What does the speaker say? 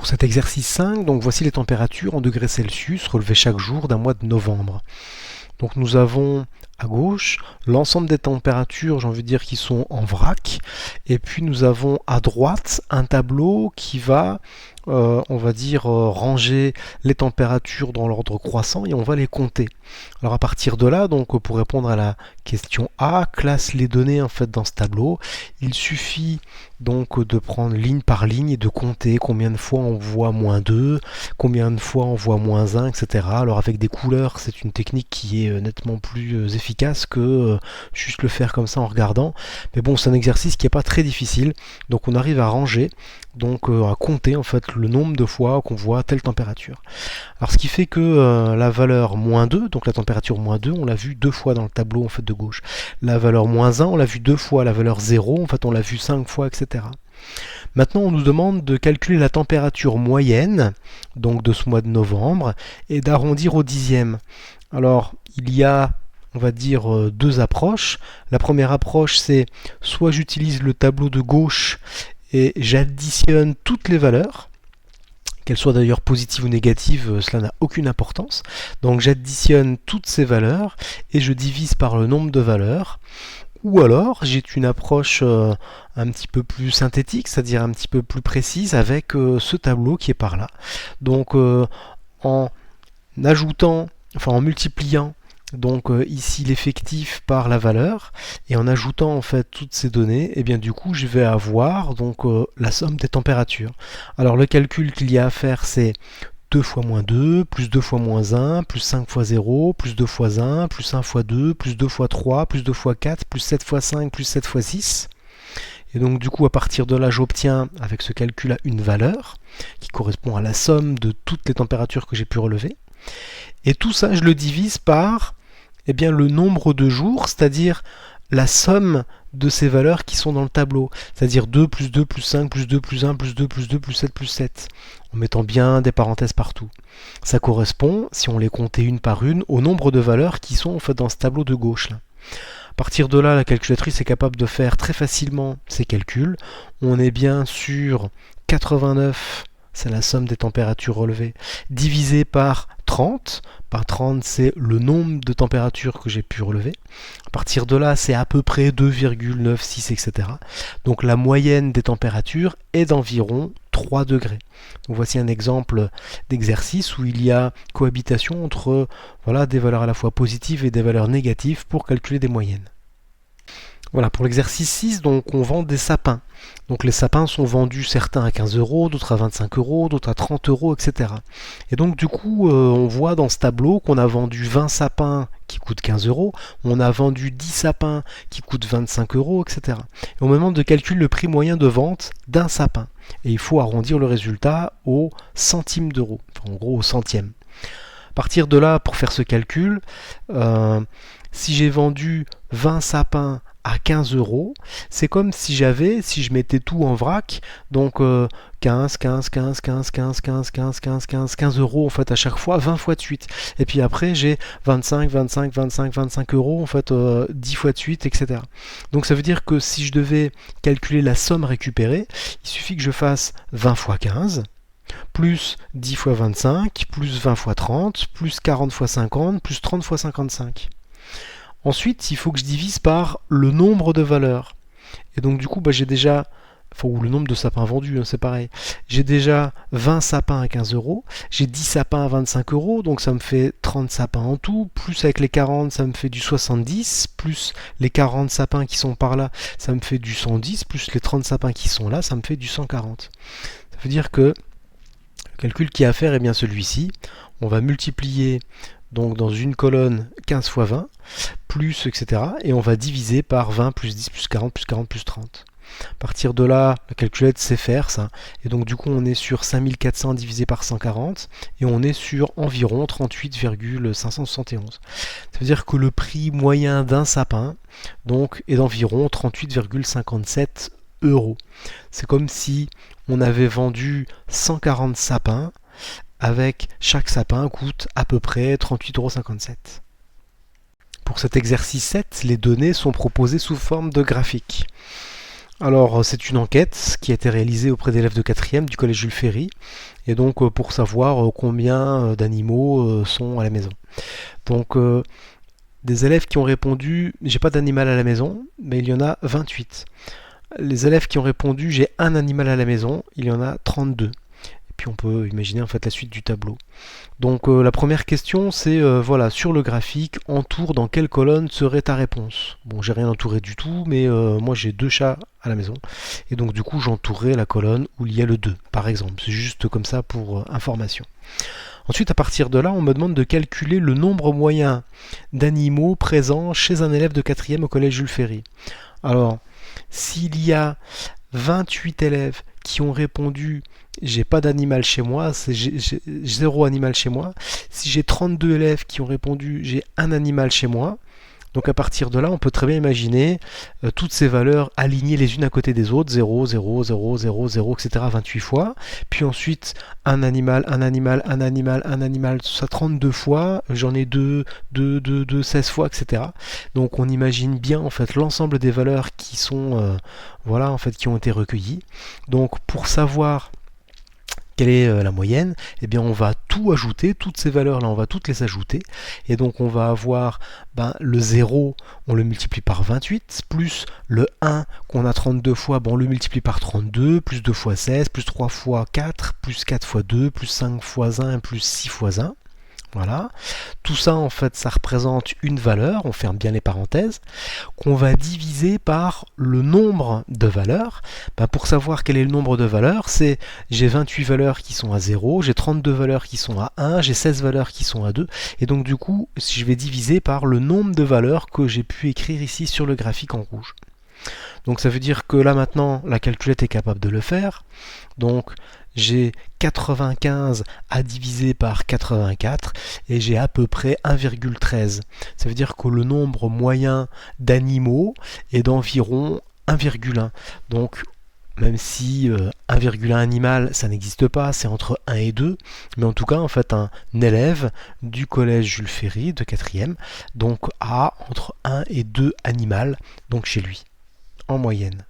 Pour cet exercice 5, donc voici les températures en degrés Celsius relevées chaque jour d'un mois de novembre. Donc nous avons à gauche l'ensemble des températures, j'ai envie de dire, qui sont en vrac. Et puis nous avons à droite un tableau qui va, on va dire, ranger les températures dans l'ordre croissant et on va les compter. Alors à partir de là, donc pour répondre à la question A, classe les données en fait dans ce tableau. Il suffit donc de prendre ligne par ligne et de compter combien de fois on voit -2, combien de fois on voit -1, etc. Alors avec des couleurs, c'est une technique qui est nettement plus efficace que juste le faire comme ça en regardant. Mais bon, c'est un exercice qui n'est pas très difficile. Donc on arrive à ranger, donc à compter en fait le nombre de fois qu'on voit telle température. Alors ce qui fait que la valeur -2, donc la température -2, on l'a vu 2 fois dans le tableau en fait de gauche. La valeur -1, on l'a vu 2 fois. La valeur 0, en fait on l'a vu 5 fois, etc. Maintenant, on nous demande de calculer la température moyenne, donc de ce mois de novembre, et d'arrondir au dixième. Alors, il y a, on va dire, deux approches. La première approche, c'est soit j'utilise le tableau de gauche et j'additionne toutes les valeurs, qu'elles soient d'ailleurs positives ou négatives, cela n'a aucune importance. Donc j'additionne toutes ces valeurs et je divise par le nombre de valeurs. Ou alors j'ai une approche un petit peu plus synthétique, c'est-à-dire un petit peu plus précise avec ce tableau qui est par là. Donc en ajoutant, enfin en multipliant donc ici l'effectif par la valeur et en ajoutant en fait toutes ces données, et bien du coup je vais avoir donc la somme des températures. Alors le calcul qu'il y a à faire, c'est 2 fois -2, plus 2 fois -1, plus 5 fois 0, plus 2 fois 1, plus 1 fois 2, plus 2 fois 3, plus 2 fois 4, plus 7 fois 5, plus 7 fois 6. Et donc du coup à partir de là j'obtiens avec ce calcul une valeur qui correspond à la somme de toutes les températures que j'ai pu relever. Et tout ça je le divise par bien, le nombre de jours, c'est-à-dire la somme de ces valeurs qui sont dans le tableau, c'est-à-dire 2 plus 2 plus 5 plus 2 plus 1 plus 2 plus 2 plus 7 plus 7, en mettant bien des parenthèses partout. Ça correspond, si on les comptait une par une, au nombre de valeurs qui sont en fait dans ce tableau de gauche là. À partir de là, la calculatrice est capable de faire très facilement ces calculs. On est bien sur 89, c'est la somme des températures relevées, divisé par 30. Par 30, c'est le nombre de températures que j'ai pu relever. À partir de là, c'est à peu près 2,96, etc. Donc la moyenne des températures est d'environ 3 degrés. Donc voici un exemple d'exercice où il y a cohabitation entre des valeurs à la fois positives et des valeurs négatives pour calculer des moyennes. Voilà, pour l'exercice 6, donc on vend des sapins. Donc les sapins sont vendus certains à 15 €, d'autres à 25 €, d'autres à 30 €, etc. Et donc du coup, on voit dans ce tableau qu'on a vendu 20 sapins qui coûtent 15 €, on a vendu 10 sapins qui coûtent 25 €, etc. Et on me demande de calculer le prix moyen de vente d'un sapin. Et il faut arrondir le résultat au centime d'euro, enfin, en gros au centième. À partir de là, pour faire ce calcul, si j'ai vendu 20 sapins à 15 €, c'est comme si je mettais tout en vrac, donc 15, 15, 15, 15, 15, 15, 15, 15, 15, 15 € en fait à chaque fois, 20 fois de suite. Et puis après j'ai 25, 25, 25, 25 € en fait 10 fois de suite, etc. Donc ça veut dire que si je devais calculer la somme récupérée, il suffit que je fasse 20 fois 15, plus 10 fois 25, plus 20 fois 30, plus 40 fois 50, plus 30 fois 55. Ensuite, il faut que je divise par le nombre de valeurs. Et donc du coup, j'ai déjà, ou le nombre de sapins vendus, c'est pareil. J'ai déjà 20 sapins à 15 €, j'ai 10 sapins à 25 €, donc ça me fait 30 sapins en tout, plus avec les 40, ça me fait du 70, plus les 40 sapins qui sont par là, ça me fait du 110, plus les 30 sapins qui sont là, ça me fait du 140. Ça veut dire que le calcul qu'il y a à faire est bien celui-ci. On va multiplier donc dans une colonne 15 fois 20, plus, etc. Et on va diviser par 20 plus 10 plus 40 plus 40 plus 30. À partir de là, la calculette sait faire ça. Et donc du coup, on est sur 5400 divisé par 140 et on est sur environ 38,571. Ça veut dire que le prix moyen d'un sapin donc, est d'environ 38,57 €. C'est comme si on avait vendu 140 sapins avec chaque sapin coûte à peu près 38,57 €. Pour cet exercice 7, les données sont proposées sous forme de graphique. Alors, c'est une enquête qui a été réalisée auprès d'élèves de 4e du collège Jules Ferry, et donc pour savoir combien d'animaux sont à la maison. Donc, des élèves qui ont répondu j'ai pas d'animal à la maison, mais il y en a 28. Les élèves qui ont répondu j'ai un animal à la maison, il y en a 32. Et puis on peut imaginer en fait la suite du tableau. Donc la première question c'est voilà, sur le graphique, entoure dans quelle colonne serait ta réponse. Bon, j'ai rien entouré du tout, mais moi j'ai 2 chats à la maison. Et donc du coup j'entourerai la colonne où il y a le 2, par exemple. C'est juste comme ça pour information. Ensuite, à partir de là, on me demande de calculer le nombre moyen d'animaux présents chez un élève de 4e au collège Jules Ferry. Alors, s'il y a 28 élèves qui ont répondu j'ai pas d'animal chez moi, j'ai 0 animal chez moi. Si j'ai 32 élèves qui ont répondu j'ai un animal chez moi, donc à partir de là, on peut très bien imaginer toutes ces valeurs alignées les unes à côté des autres, 0, 0, 0, 0, 0, etc. 28 fois. Puis ensuite, un animal, un animal, un animal, un animal, ça 32 fois. J'en ai 2, 2, 2, 2, 16 fois, etc. Donc on imagine bien en fait l'ensemble des valeurs qui sont, voilà, en fait, qui ont été recueillies. Donc pour savoir quelle est la moyenne, eh bien on va tout ajouter, toutes ces valeurs là on va toutes les ajouter, et donc on va avoir le 0, on le multiplie par 28, plus le 1 qu'on a 32 fois, on le multiplie par 32, plus 2 fois 16, plus 3 fois 4, plus 4 fois 2, plus 5 fois 1, plus 6 fois 1. Voilà. Tout ça, en fait, ça représente une valeur, on ferme bien les parenthèses, qu'on va diviser par le nombre de valeurs. Pour savoir quel est le nombre de valeurs, c'est j'ai 28 valeurs qui sont à 0, j'ai 32 valeurs qui sont à 1, j'ai 16 valeurs qui sont à 2, et donc du coup, je vais diviser par le nombre de valeurs que j'ai pu écrire ici sur le graphique en rouge. Donc ça veut dire que là maintenant, la calculette est capable de le faire. Donc j'ai 95 à diviser par 84 et j'ai à peu près 1,13. Ça veut dire que le nombre moyen d'animaux est d'environ 1,1. Donc même si 1,1 animal, ça n'existe pas, c'est entre 1 et 2, mais en tout cas, en fait, un élève du collège Jules Ferry de 4e, donc a entre 1 et 2 animaux, donc chez lui, en moyenne.